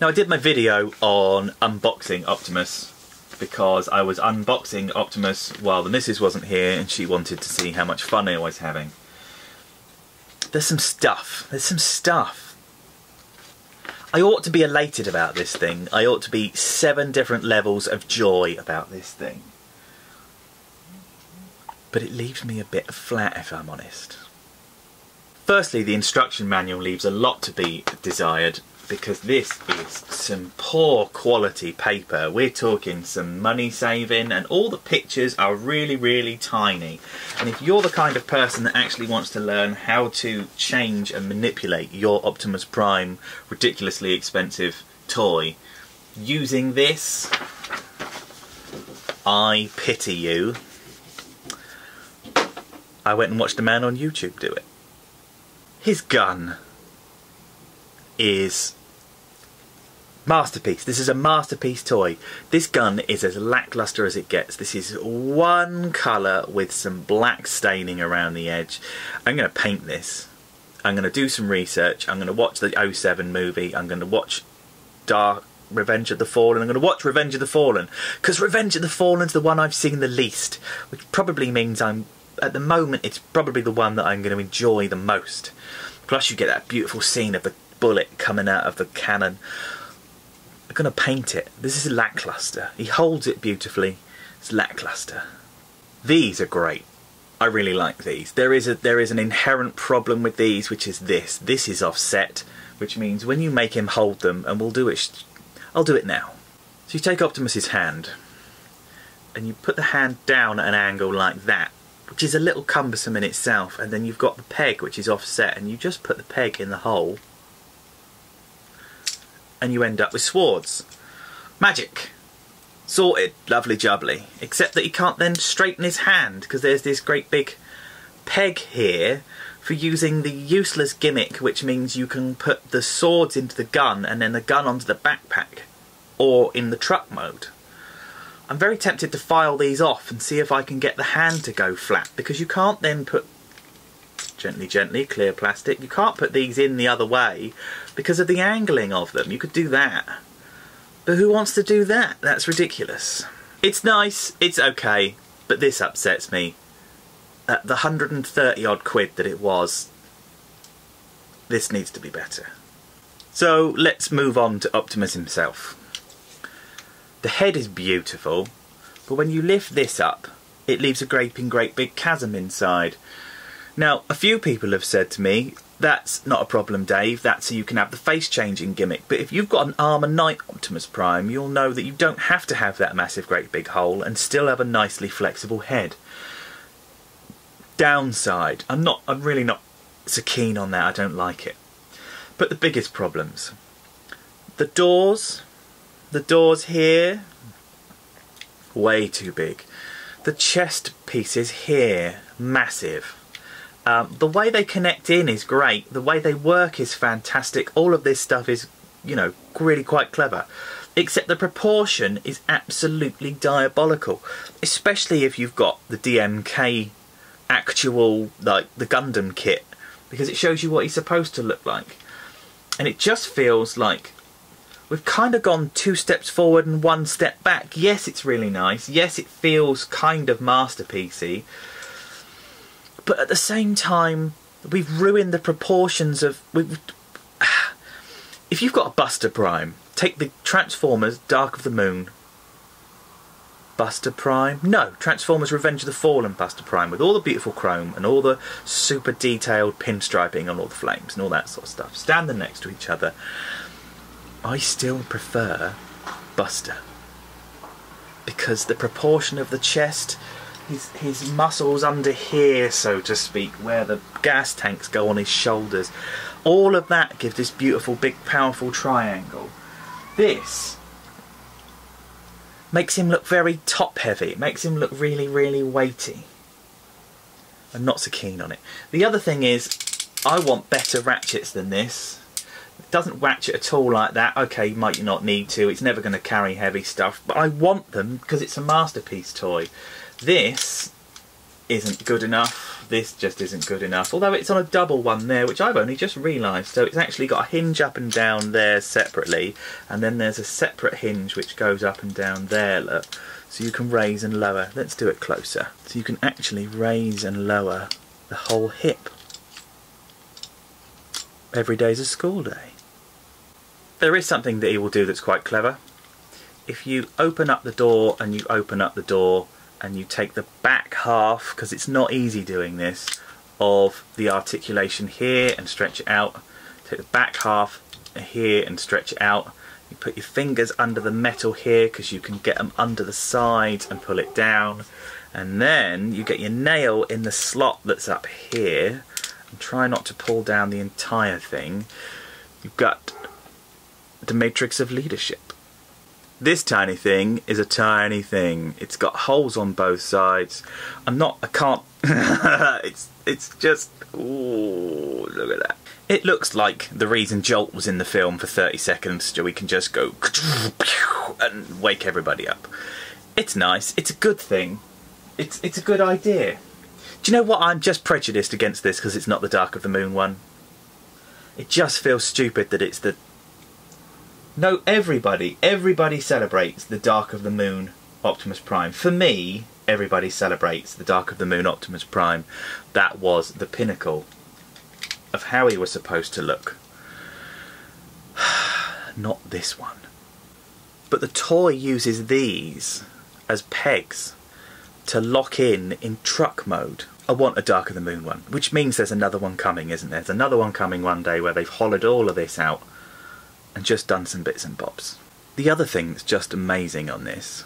Now I did my video on unboxing Optimus because I was unboxing Optimus while the missus wasn't here and she wanted to see how much fun I was having. There's some stuff. I ought to be elated about this thing. I ought to be 7 different levels of joy about this thing. But it leaves me a bit flat, if I'm honest. Firstly, the instruction manual leaves a lot to be desired, because this is some poor quality paper. We're talking some money saving, and all the pictures are really, really tiny. And if you're the kind of person that actually wants to learn how to change and manipulate your Optimus Prime ridiculously expensive toy using this, I pity you. I went and watched a man on YouTube do it. His gun is masterpiece. This is a masterpiece toy. This gun is as lackluster as it gets. This is one colour with some black staining around the edge. I'm going to paint this. I'm going to do some research. I'm going to watch the 07 movie. I'm going to watch Revenge of the Fallen. I'm going to watch Revenge of the Fallen, because Revenge of the Fallen's the one I've seen the least, which probably means at the moment it's probably the one that I'm going to enjoy the most. Plus you get that beautiful scene of the bullet coming out of the cannon. I'm going to paint it. This is lackluster. He holds it beautifully. It's lackluster. These are great. I really like these. There is an inherent problem with these, which is this. This is offset, which means when you make him hold them, and I'll do it now. So you take Optimus's hand, and you put the hand down at an angle like that, which is a little cumbersome in itself, and then you've got the peg which is offset, and you just put the peg in the hole and you end up with swords. Magic. Sorted. Lovely jubbly. Except that he can't then straighten his hand because there's this great big peg here for using the useless gimmick, which means you can put the swords into the gun and then the gun onto the backpack, or in the truck mode. I'm very tempted to file these off and see if I can get the hand to go flat, because you can't then put, gently, clear plastic, you can't put these in the other way because of the angling of them. You could do that, but who wants to do that? That's ridiculous. It's nice, it's okay, but this upsets me. At the 130 odd quid that it was, this needs to be better. So let's move on to Optimus himself. The head is beautiful, but when you lift this up, it leaves a great big chasm inside. Now, a few people have said to me, that's not a problem, Dave, that's so you can have the face changing gimmick. But if you've got an Armour Knight Optimus Prime, you'll know that you don't have to have that massive great big hole and still have a nicely flexible head. Downside, I'm really not so keen on that, I don't like it. But the biggest problems. The doors here, way too big. The chest pieces here, massive. The way they connect in is great. The way they work is fantastic. All of this stuff is, you know, really quite clever. Except the proportion is absolutely diabolical. Especially if you've got the DMK actual, like, the Gundam kit. Because it shows you what he's supposed to look like. And it just feels like we've kind of gone 2 steps forward and 1 step back. Yes, it's really nice. Yes, it feels kind of masterpiecey. But at the same time, we've ruined the proportions of... If you've got a Buster Prime, take the Transformers Dark of the Moon. Buster Prime? No, Transformers Revenge of the Fallen Buster Prime, with all the beautiful chrome and all the super detailed pinstriping on all the flames and all that sort of stuff. Stand them next to each other. I still prefer Buster, because the proportion of the chest, his muscles under here, so to speak, where the gas tanks go on his shoulders, all of that gives this beautiful big powerful triangle. This makes him look very top heavy. It makes him look really, really weighty. I'm not so keen on it. The other thing is, I want better ratchets than this. It doesn't ratchet at all like that. Okay, you might not need to. It's never going to carry heavy stuff. But I want them because it's a masterpiece toy. This isn't good enough. this just isn't good enough. Although it's on a double one there, which I've only just realised. So it's actually got a hinge up and down there separately, and then there's a separate hinge which goes up and down there, look. So you can raise and lower. Let's do it closer. So you can actually raise and lower the whole hip. Every day's a school day. There is something that he will do that's quite clever. If you open up the door and you open up the door and you take the back half, because it's not easy doing this, of the articulation here and stretch it out. Take the back half here and stretch it out. You put your fingers under the metal here because you can get them under the sides and pull it down. And then you get your nail in the slot that's up here and try not to pull down the entire thing. You've got the matrix of leadership. This tiny thing is a tiny thing. It's got holes on both sides. I can't, it's just, ooh, look at that. It looks like the reason Jolt was in the film for 30 seconds, so we can just go and wake everybody up. It's nice, it's a good thing. It's a good idea. Do you know what? I'm just prejudiced against this because it's not the Dark of the Moon one. It just feels stupid that it's the... No, everybody celebrates the Dark of the Moon Optimus Prime. For me, everybody celebrates the Dark of the Moon Optimus Prime. That was the pinnacle of how he was supposed to look. Not this one. But the toy uses these as pegs to lock in truck mode. I want a Dark of the Moon one, which means there's another one coming, isn't there? There's another one coming one day where they've hollowed all of this out and just done some bits and bobs. The other thing that's just amazing on this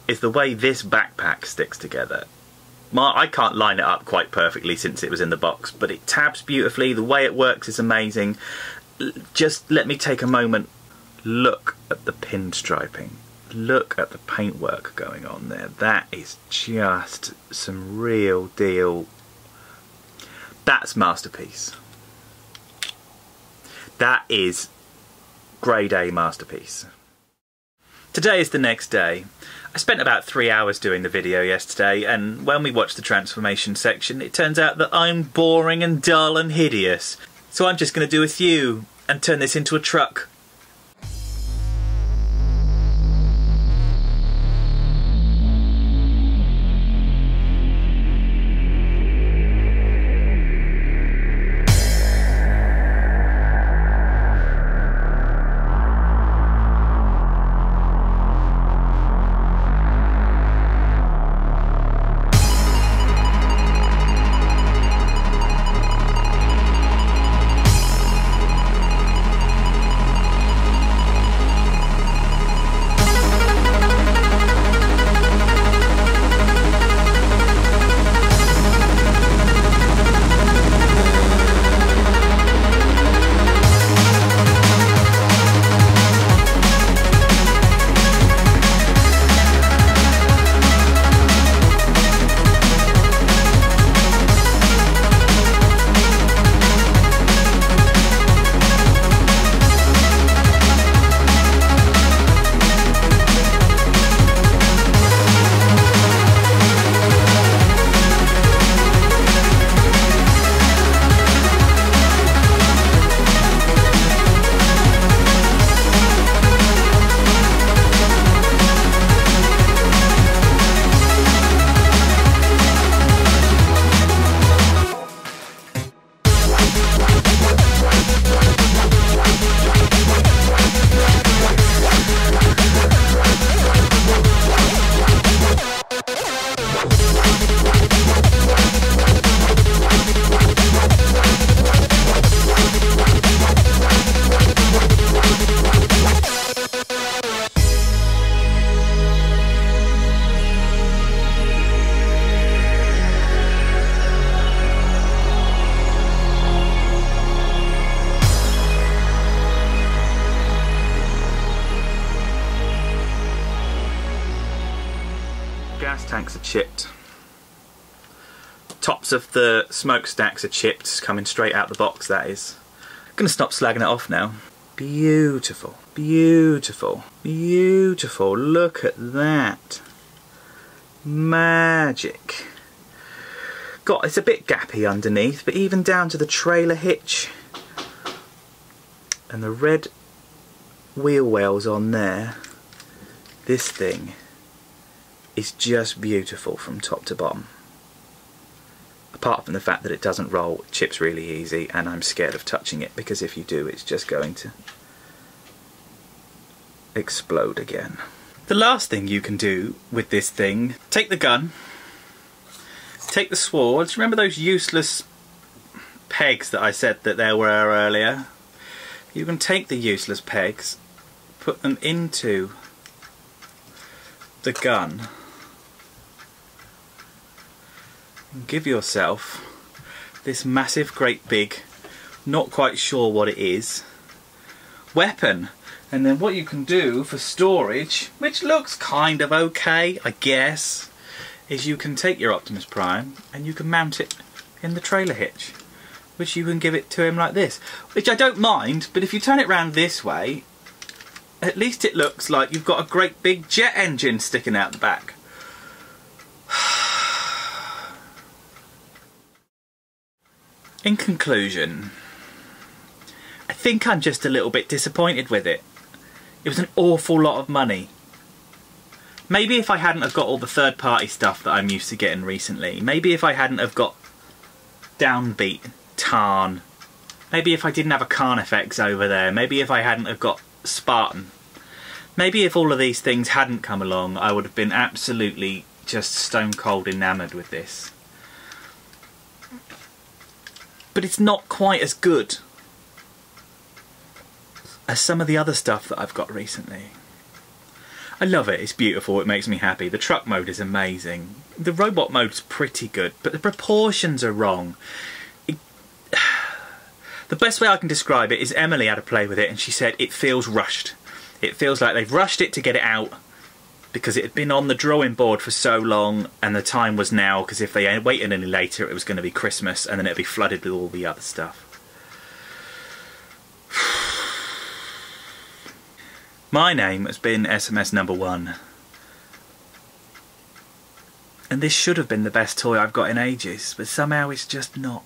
is the way this backpack sticks together. I can't line it up quite perfectly since it was in the box, but it tabs beautifully. The way it works is amazing. Just let me take a moment. Look at the pinstriping. Look at the paintwork going on there. That is just some real deal. That's masterpiece. That is grade A masterpiece. Today is the next day. I spent about 3 hours doing the video yesterday, and when we watched the transformation section, it turns out that I'm boring and dull and hideous. So I'm just going to do a few and turn this into a truck. Gas tanks are chipped. Tops of the smokestacks are chipped, coming straight out the box, that is. I'm gonna stop slagging it off now. Beautiful, beautiful, beautiful. Look at that. Magic. it's a bit gappy underneath, but even down to the trailer hitch and the red wheel wells on there, this thing is just beautiful from top to bottom. Apart from the fact that it doesn't roll, it chips really easy, and I'm scared of touching it because if you do, it's just going to explode again. The last thing you can do with this thing, take the gun, take the swords. Remember those useless pegs that I said that there were earlier? You can take the useless pegs, put them into the gun, and give yourself this massive, great big, not quite sure what it is, weapon. And then what you can do for storage, which looks kind of okay, I guess, is you can take your Optimus Prime and you can mount it in the trailer hitch, which you can give it to him like this, which I don't mind, but if you turn it round this way, at least it looks like you've got a great big jet engine sticking out the back. In conclusion, I think I'm just a little bit disappointed with it. It was an awful lot of money. Maybe if I hadn't have got all the third-party stuff that I'm used to getting recently, maybe if I hadn't have got Downbeat, Tarn, maybe if I didn't have a Carnifex over there, maybe if I hadn't have got Spartan, maybe if all of these things hadn't come along, I would have been absolutely just stone cold enamoured with this. But it's not quite as good as some of the other stuff that I've got recently. I love it, it's beautiful, it makes me happy. The truck mode is amazing. The robot mode's pretty good, but the proportions are wrong. The best way I can describe it is Emily had a play with it and she said it feels rushed. It feels like they've rushed it to get it out because it had been on the drawing board for so long and the time was now, because if they waited any later it was going to be Christmas and then it'd be flooded with all the other stuff. My name has been SMS number 1. And this should have been the best toy I've got in ages, but somehow it's just not.